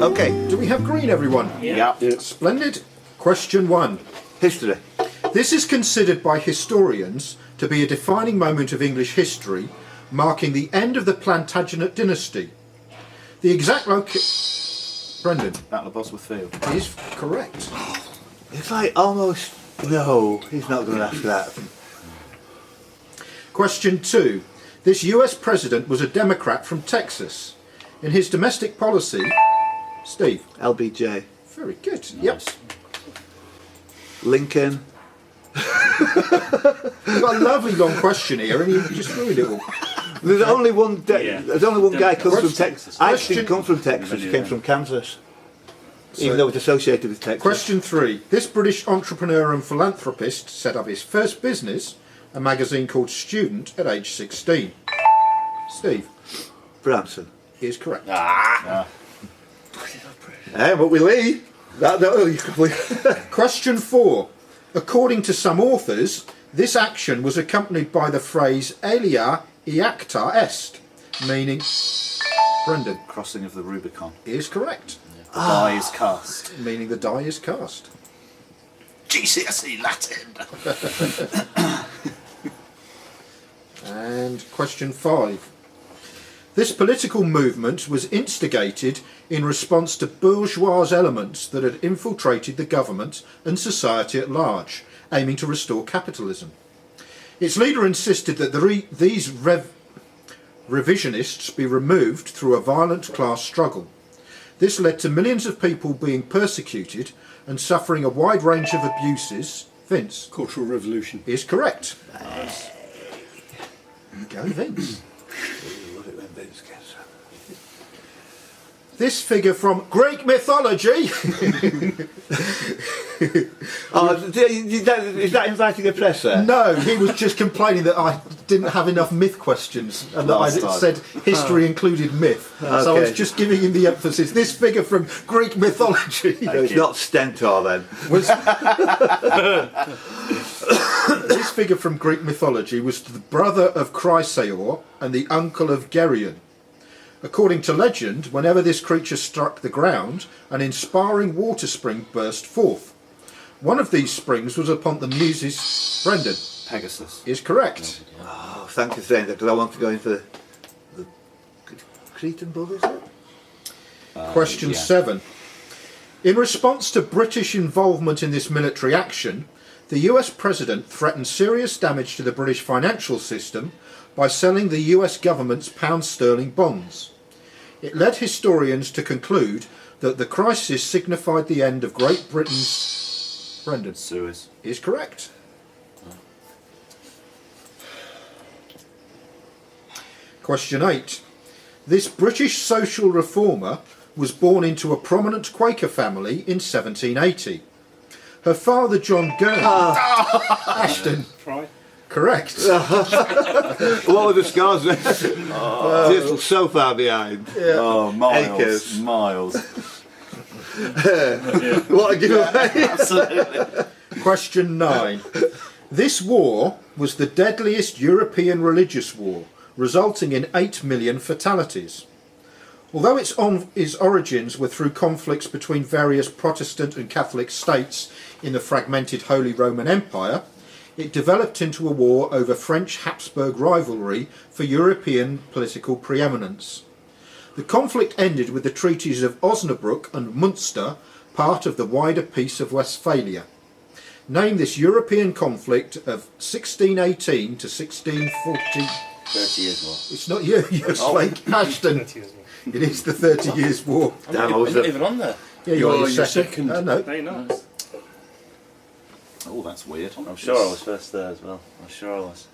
Okay. Do we have green, everyone? Yeah. Splendid. Question 1. History. This is considered by historians to be a defining moment of English history, marking the end of the Plantagenet dynasty. The exact Brendan Battle of Bosworth Field. is correct. It's like almost... No, he's not going to ask that. Question 2. This US president was a Democrat from Texas. In his domestic policy... Steve. LBJ. Very good. Yep. Lincoln. You've got a lovely long question here and you just ruined it all. There's only one. There's only one guy comes from Texas. I didn't come from Texas. He came from Kansas. Even though it's associated with Texas. Question 3. This British entrepreneur and philanthropist set up his first business, a magazine called Student, at age 16. Steve. Branson. Is correct. But we leave. You complete. Question 4. According to some authors, this action was accompanied by the phrase Alia iacta est, meaning... Brendan. Crossing of the Rubicon. Is correct. The die is cast. Meaning the die is cast. GCSE Latin. And question 5. This political movement was instigated in response to bourgeois elements that had infiltrated the government and society at large, aiming to restore capitalism. Its leader insisted that these revisionists be removed through a violent class struggle. This led to millions of people being persecuted and suffering a wide range of abuses. Vince. Cultural Revolution. Is correct. Nice. Go, Vince. Love it when Vince gets up. This figure from Greek mythology. Is that inviting a press there? No, he was just complaining that I didn't have enough myth questions and that I said history included myth. So I was just giving him the emphasis. This figure from Greek mythology. No, it's not Stentor then. This figure from Greek mythology was the brother of Chrysaor and the uncle of Geryon. According to legend, whenever this creature struck the ground, an inspiring water spring burst forth. One of these springs was upon the Muses. Brendan. Pegasus. Is correct. Oh, thank you for saying that, because I want to go into the Cretan bull, is it? Question 7. In response to British involvement in this military action, the US President threatened serious damage to the British financial system by selling the US government's pound sterling bonds. It led historians to conclude that the crisis signified the end of Great Britain's... Brendan. Suez. Is correct. Question 8. This British social reformer was born into a prominent Quaker family in 1780. Her father, John Gurney... Ashton. Try. Correct. What were the scars there? Just so far behind. Yeah. Oh, miles. Acres. Miles. What a giveaway. Absolutely. Question 9. This war was the deadliest European religious war, resulting in 8 million fatalities. Although its origins were through conflicts between various Protestant and Catholic states in the fragmented Holy Roman Empire, it developed into a war over French Habsburg rivalry for European political preeminence. The conflict ended with the treaties of Osnabrück and Munster, part of the wider Peace of Westphalia. Name this European conflict of 1618 to 1640... 30 years more. It's not you, you're Slake Ashton. It is the 30 Years' War. Damn, I I'm was not even on there. Yeah, you're You're second. second. No. Very nice. Oh, that's weird. I'm sure I was first there as well. I'm sure I was.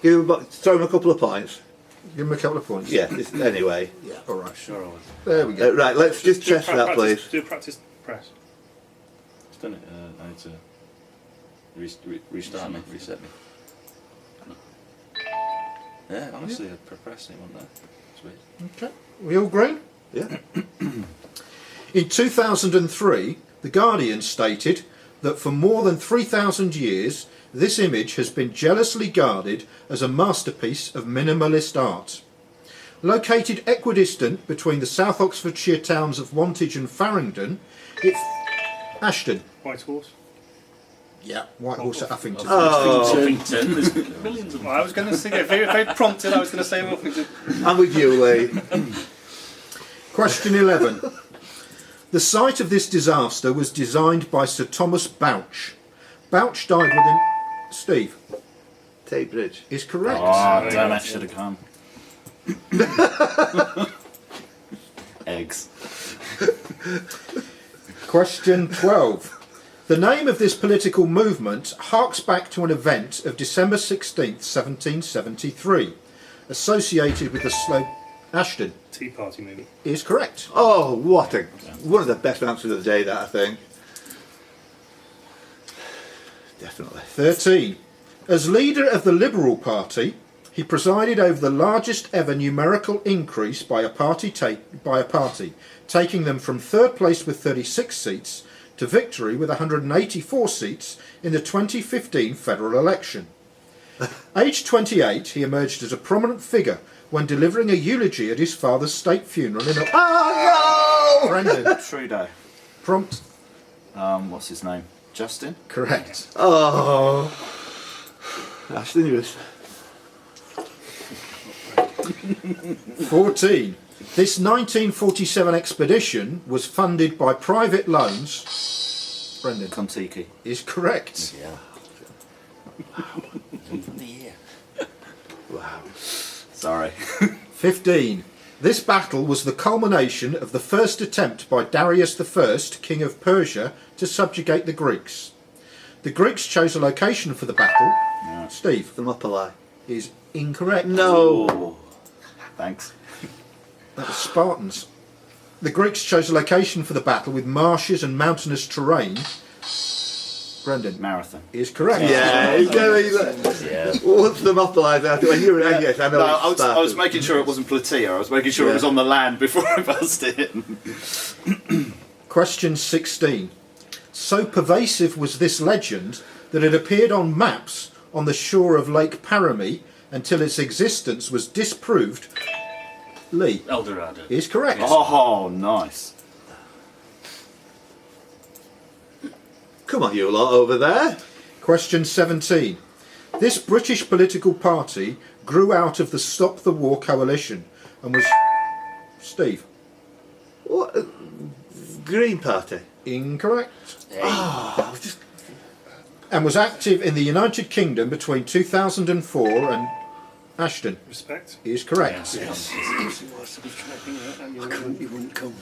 Throw him a couple of points. Give him a couple of points. Yeah, anyway. Yeah, all right. I'm sure I was. There we go. Right, let's just test that, please. Do practice press. I've done it. I need to restart me, reset me. Yeah, honestly, I'd press it, wasn't that? Sweet. Okay. We all green? Yeah. In 2003, The Guardian stated that for more than 3,000 years, this image has been jealously guarded as a masterpiece of minimalist art. Located equidistant between the South Oxfordshire towns of Wantage and Farringdon, Ashton. White Horse. Yeah, White Horse at Uffington. Huffington. There's millions of them. Well, I was going to say, if they prompted, I was going to say Huffington. I'm with you, Lee. Question 11. The site of this disaster was designed by Sir Thomas Bouch. Bouch died within... Steve. Tate Bridge. Is correct. Oh, damn it, should have come. Eggs. Question 12. The name of this political movement harks back to an event of December 16th, 1773, associated with the Ashton. Tea Party movie. Is correct. Oh, one of the best answers of the day, that, I think. Definitely. 13. As leader of the Liberal Party, he presided over the largest ever numerical increase by a party, taking them from third place with 36 seats to victory with 184 seats in the 2015 federal election. Aged 28, he emerged as a prominent figure when delivering a eulogy at his father's state funeral in... Oh, no! Brendan. Trudeau. Prompt. What's his name? Justin? Correct. Oh. That's the news. 14. This 1947 expedition was funded by private loans. Brendan. Kontiki. Is correct. Yeah. Wow. Sorry. 15. This battle was the culmination of the first attempt by Darius I, king of Persia, to subjugate the Greeks. The Greeks chose a location for the battle. Yeah. Steve. Thermopylae. Is incorrect. No. Oh. Thanks. That was Spartans. The Greeks chose a location for the battle with marshes and mountainous terrain. Brendan. Marathon. Is correct. Yeah, Yeah. what's Thermopylae? When you were yes, I know. No, it's I was Spartans. making sure it wasn't Plataea. I was making sure it was on the land before I buzzed it. Question 16. So pervasive was this legend that it appeared on maps on the shore of Lake Parami until its existence was disproved. Lee. El Dorado. Is correct. Oh, nice. Come on, you lot over there. Question 17. This British political party grew out of the Stop the War coalition and was... Steve. What? Green Party. Incorrect. Oh, just And was active in the United Kingdom between 2004 and... Ashton. Respect. Is correct. Yes. You wouldn't come.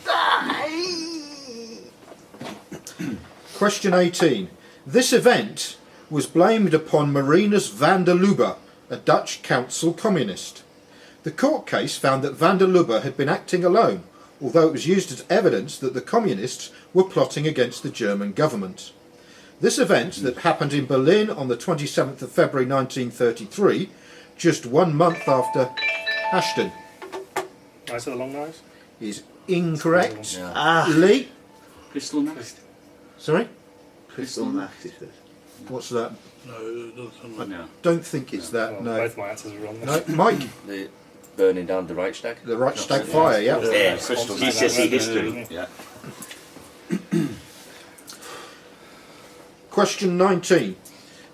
Question 18. This event was blamed upon Marinus van der Lubbe, a Dutch council communist. The court case found that van der Lubbe had been acting alone, although it was used as evidence that the communists were plotting against the German government. This event, that happened in Berlin on the 27th of February 1933, just 1 month after Ashton, Nice of the long knives. is incorrect. Yeah. Lee? Crystal Nest. Sorry? Crystal Max, he says. What's that? No. Don't think it's that, Well, no. both my answers are wrong. No, Mike? The burning down the Reichstag. The Reichstag fire, yeah. Yeah, crystal. GCSE history. Yeah. Question 19.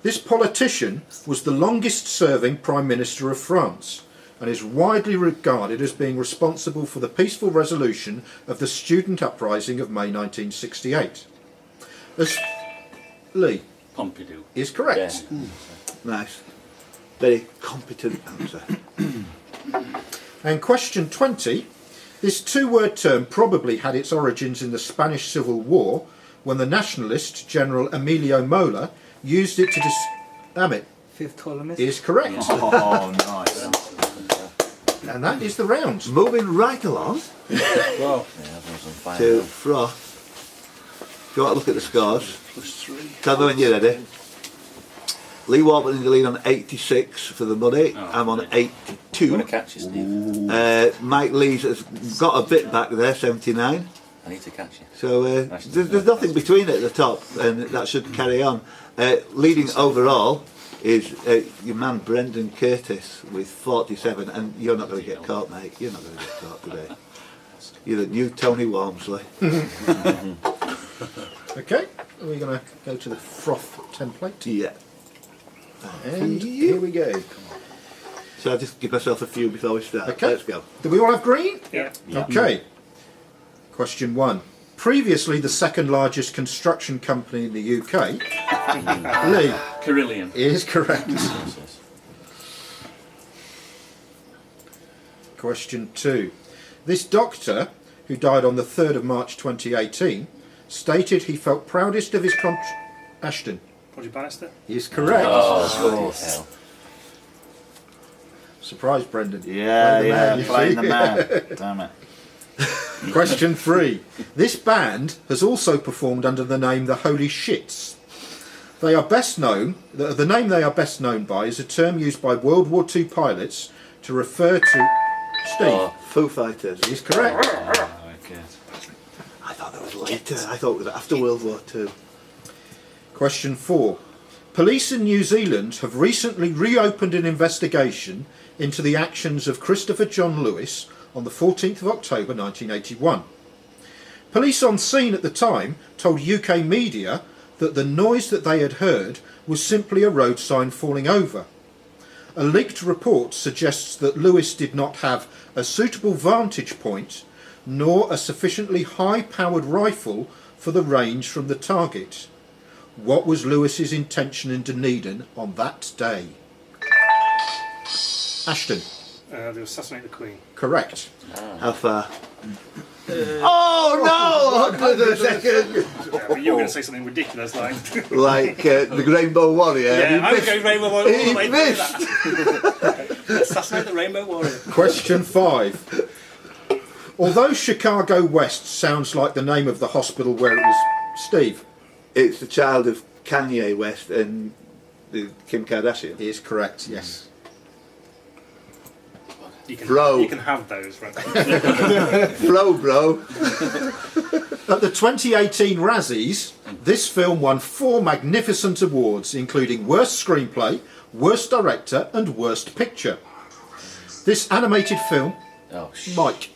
This politician was the longest serving Prime Minister of France and is widely regarded as being responsible for the peaceful resolution of the student uprising of May 1968. As Lee Pompidou. is correct. Yeah. Nice. Very competent answer. And question 20. This two-word term probably had its origins in the Spanish Civil War when the nationalist General Emilio Mola used it to Amit Fifth columnist. is correct. Oh, nice. And that is the round. Moving right along Yeah, everyone's on fire. to Froth. If you want to look at the scores, tell me when you're ready. Lee Walton in the lead on 86 for the money. Oh, I'm on yeah. You 82. want to catch it, Steve? Mike Lees has got a bit back there, 79. I need to catch you. So there's nothing between it at the top, and that should carry on. Leading overall is your man Brendan Curtis with 47, and you're not going to get caught, mate. You're not going to get caught today. You're the new Tony Walmsley. Okay, are we going to go to the Froth template? Yeah. And here we go. So I'll just give myself a few before we start. Okay. Let's go. Do we all have green? Yeah. Okay. Question 1. Previously the second largest construction company in the UK, Lee, Carillion. is correct. Question 2. This doctor, who died on the 3rd of March 2018, stated he felt proudest of his Ashton. Roger Bannister. Is correct. Oh, hell. Surprise, Brendan. Yeah, Playing the man, you playing see. the man. Damn it. Question 3. This band has also performed under the name the Holy Shits. They are best known, the name they are best known by is a term used by World War II pilots to refer to... Steve. Foo Fighters. Is correct. Oh, okay. I thought that was later. I thought it was after World War II. Question 4. Police in New Zealand have recently reopened an investigation into the actions of Christopher John Lewis on the 14th of October 1981. Police on scene at the time told UK media that the noise that they had heard was simply a road sign falling over. A leaked report suggests that Lewis did not have a suitable vantage point nor a sufficiently high-powered rifle for the range from the target. What was Lewis's intention in Dunedin on that day? Ashton. They assassinate the Queen. Correct. How far? Oh no! Hold on a second. Yeah, but you were going to say something ridiculous like... Like the Rainbow Warrior. yeah, I would go Rainbow Warrior all the He way missed. through that. Assassinate the Rainbow Warrior. Question 5. Although Chicago West sounds like the name of the hospital where it was... Steve. It's the child of Kanye West and Kim Kardashian. Is correct, yes. Bro. You can have those, right? Bro. At the 2018 Razzies, this film won 4 magnificent awards, including Worst Screenplay, Worst Director and Worst Picture. This animated film... Oh, Mike.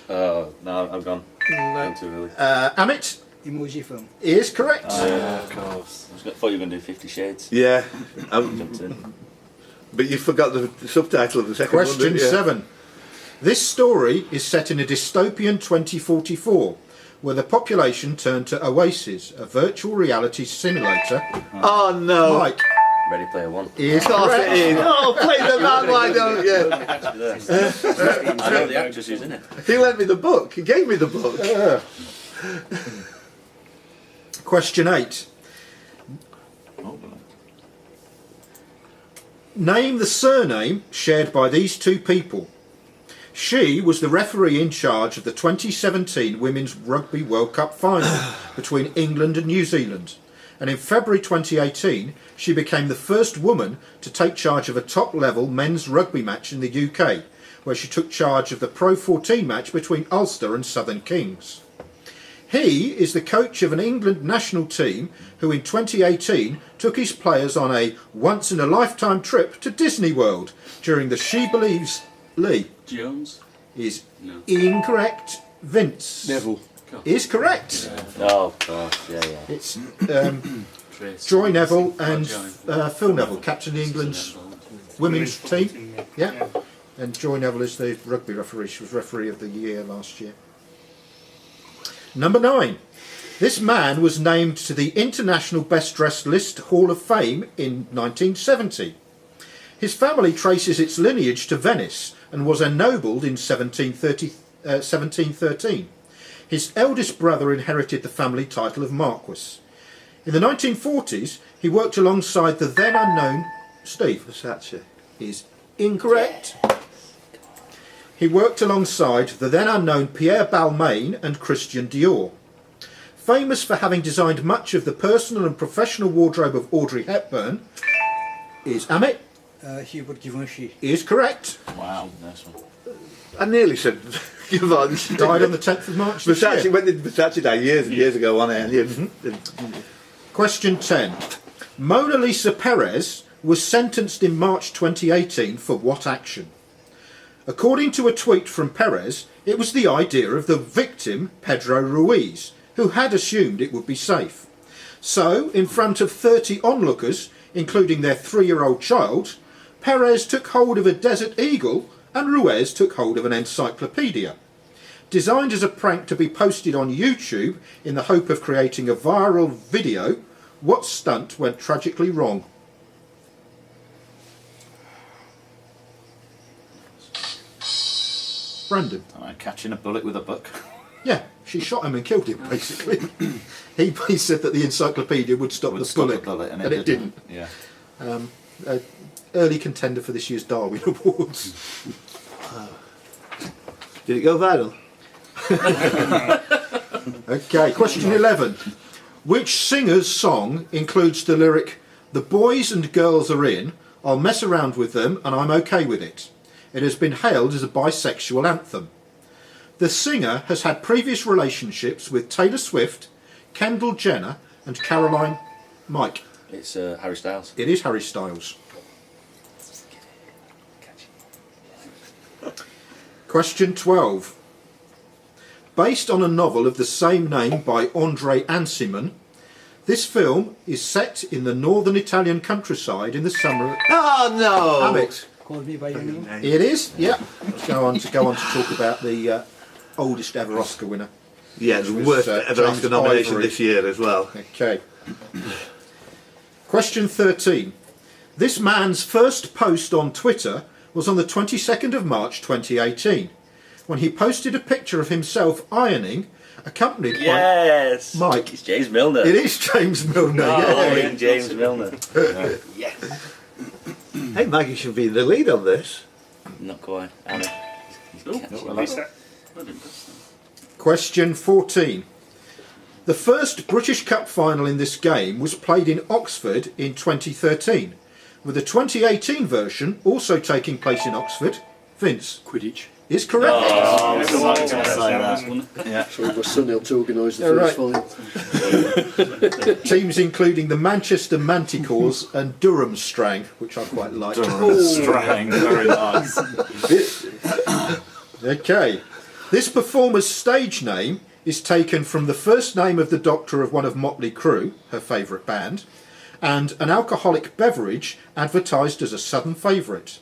Oh, no, I'm gone. I'm too early. Amit Emoji film. is correct. Of course. I thought you were going to do 50 Shades. Yeah. Jumped in. But you forgot the subtitle of the second one, Question didn't you? 7. This story is set in a dystopian 2044, where the population turned to Oasis, a virtual reality simulator. Oh no. Mike Ready Player One. is Of course it correct. is. Oh, play the man, why don't you? I know the actress who's in it. He lent me the book. He gave me the book. Question 8. Name the surname shared by these two people. She was the referee in charge of the 2017 Women's Rugby World Cup final between England and New Zealand. And in February 2018, she became the first woman to take charge of a top-level men's rugby match in the UK, where she took charge of the Pro 14 match between Ulster and Southern Kings. He is the coach of an England national team who in 2018 took his players on a once-in-a-lifetime trip to Disney World during the She Believes... Lee Jones? is No. incorrect. Vince Neville. is correct. Oh, gosh, yeah. It's Trace. Joy Neville and Joy. Phil Neville, captain of England's women's team. Yeah. And Joy Neville is the rugby referee. She was referee of the year last year. Number 9. This man was named to the International Best Dressed List Hall of Fame in 1970. His family traces its lineage to Venice and was ennobled in 1713. His eldest brother inherited the family title of Marquis. In the 1940s, he worked alongside the then unknown Steve. Versace. Is incorrect. He worked alongside the then unknown Pierre Balmain and Christian Dior. Famous for having designed much of the personal and professional wardrobe of Audrey Hepburn, is Amit. Hubert Givenchy. Is correct. Wow, nice one. I nearly said Givenchy. Died on the 10th of March this Versace, year. when did Versace die? Years and years ago on air. Question 10. Mona Lisa Perez was sentenced in March 2018 for what action? According to a tweet from Perez, it was the idea of the victim, Pedro Ruiz, who had assumed it would be safe. So, in front of 30 onlookers, including their 3-year-old child, Perez took hold of a desert eagle and Ruiz took hold of an encyclopedia. Designed as a prank to be posted on YouTube in the hope of creating a viral video, what stunt went tragically wrong? Brandon. Catching a bullet with a book. Yeah, she shot him and killed him, basically. he said that the encyclopedia would stop the bullet, and it didn't. Yeah. Early contender for this year's Darwin Awards. Did it go viral? Okay, question 11. Which singer's song includes the lyric, "The boys and girls are in, I'll mess around with them and I'm okay with it"? It has been hailed as a bisexual anthem. The singer has had previous relationships with Taylor Swift, Kendall Jenner and Caroline Mike. It's Harry Styles. It is Harry Styles. Question 12. Based on a novel of the same name by André Ansiman, this film is set in the northern Italian countryside in the summer. Oh no! Amit. Call me by your name. It is, yeah. Let's go on to talk about the oldest ever Oscar winner. Yeah, the was, worst ever James Oscar nomination Ivory. this year as well. Okay. Question 13. This man's first post on Twitter was on the 22nd of March 2018, when he posted a picture of himself ironing, accompanied Yes! by Mike. It's James Milner. It is James Milner. Oh, Yeah. James Milner. Hey, Maggie should be in the lead on this. Not quite. Anna. He's catching well, it. that's- Question 14. The first British Cup final in this game was played in Oxford in 2013, with the 2018 version also taking place in Oxford. Vince Quidditch. is correct. Oh, Yeah, I was so going to that's say that that. one. Yeah. So it was Sunil to organise the Yeah, first final. Teams including the Manchester Manticores and Durham Strang, which I quite like. Strang, very nice. Okay. This performer's stage name is taken from the first name of the doctor of one of Motley Crue, her favourite band, and an alcoholic beverage advertised as a Southern favourite.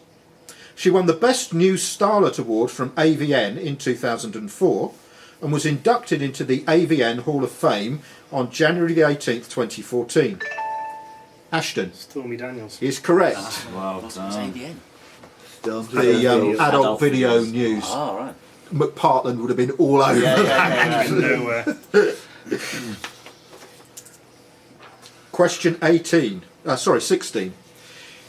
She won the Best New Starlet Award from AVN in 2004 and was inducted into the AVN Hall of Fame on January the 18th, 2014. Ashton Stormy Daniels. is correct. Well What's done. AVN? The adult video news. Oh, right. McPartland would have been all over that. Nowhere. Question 16.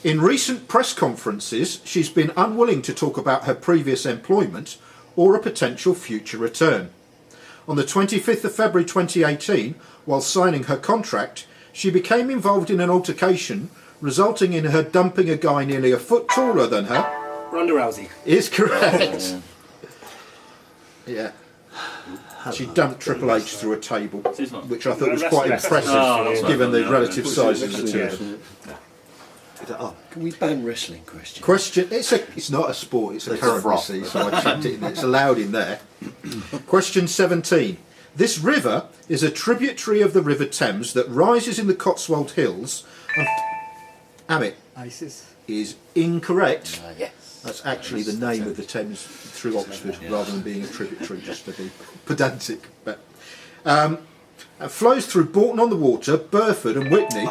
In recent press conferences, she's been unwilling to talk about her previous employment or a potential future return. On the 25th of February 2018, while signing her contract, she became involved in an altercation, resulting in her dumping a guy nearly a foot taller than her. Ronda Rousey. Is correct. Yeah. She dumped Triple H through a table, which I thought was quite impressive, Oh, given the yeah. relative sizes of the two. Oh, Can we ban wrestling questions? Question. It's not a sport. It's a It's a current, froth. you see, so I chucked it in. It's allowed in there. Question 17. This river is a tributary of the River Thames that rises in the Cotswold Hills. And Amit ISIS. is incorrect. Yes. That's actually the name of the Thames through Oxford, rather than being a tributary, just to be pedantic. But it flows through Bourton-on-the-Water, Burford, and Whitney.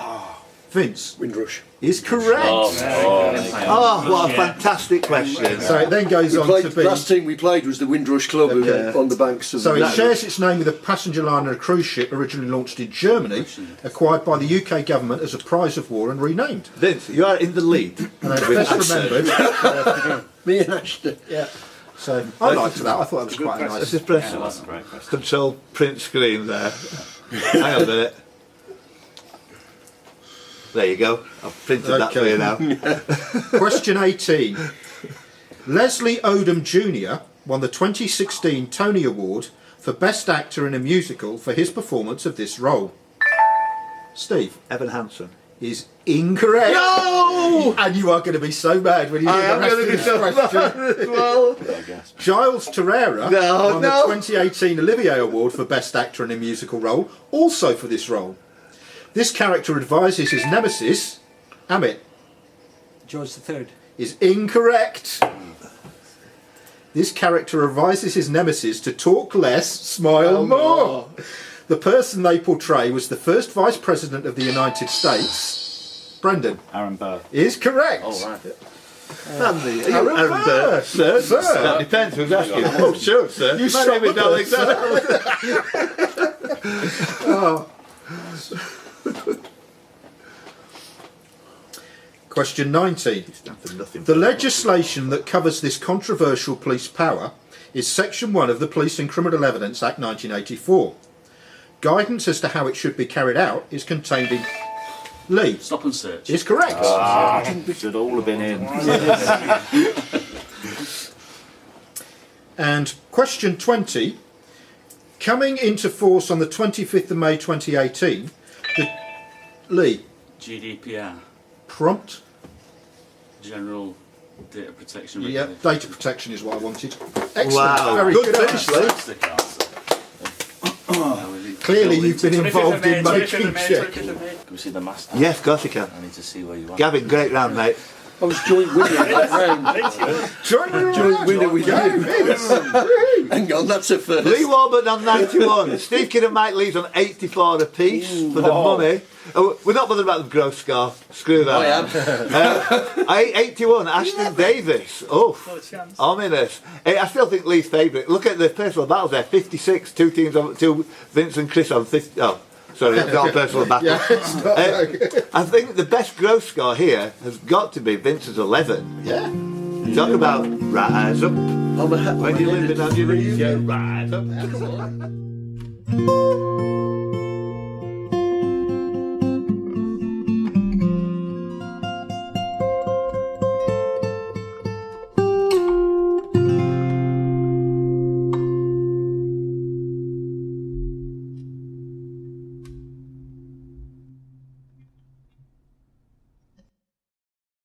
Vince Windrush. is correct. oh, what a fantastic question. So it then goes on to be. Last team we played was the Windrush Club who Okay. were on the banks of So the it shares its name with a passenger liner and cruise ship originally launched in Germany, acquired by the UK government as a prize of war and renamed. Vince, you are in the lead. And I best remembered. Me and Ashton. Yeah. So I liked that. I thought that was quite Let's nice. just press Yeah, that's a great question. control print screen there. Hang on a minute. There you go. I've printed that for you now. Question 18. Leslie Odom Jr. won the 2016 Tony Award for Best Actor in a Musical for his performance of this role. Steve Evan Hansen. is incorrect. No! And you are going to be so mad when you I hear am the rest going of to be this so question. mad as well. I guess. Giles Terrera No, won no. the 2018 Olivier Award for Best Actor in a Musical Role, also for this role. This character advises his nemesis, Amit, George III. is incorrect. This character advises his nemesis to talk less, smile more. The person they portray was the first Vice President of the United States. Brendan Aaron Burr. is correct. Oh, right. Andy, are you Aaron Aaron Burr. Burr? Sir? Sir. That depends who's asking. Oh, sure, sir. You My shot name the is bird, Alexander. Question 19. Nothing. The legislation that covers this controversial police power is Section 1 of the Police and Criminal Evidence Act 1984. Guidance as to how it should be carried out is contained in... Lee Stop and search. is correct. Should all have been in. And question 20. Coming into force on the 25th of May 2018, Lee, GDPR. prompt. General Data Protection Yeah, Regulation. data protection is what I wanted. Excellent. Wow. Very Good good. finish, Lee. Fantastic answer. Clearly you've been 25th of involved May, in 25th making of May, check. 25th of May. Can we see the master? Yes, of course you can. I need to see where you are. Gavin, great round, mate. I was joint winner that round. Join winner with you. Hang on, that's a first. Lee Warburton on 91. Steve Kidd and Mike Lee's on 84 apiece for the money. Oh, we're not bothered about the gross score. Screw that. I am. 81. Ashton Davis. Oh, ominous. I still think Lee's favourite. Look at the personal battles there. 56. Two teams on. Two Vince and Chris on 50. Oh, sorry, it's not a personal battle. Yeah, it's not I think the best gross score here has got to be Vince's 11. Yeah. Talk about rise up. I'm a When you live in your rise up.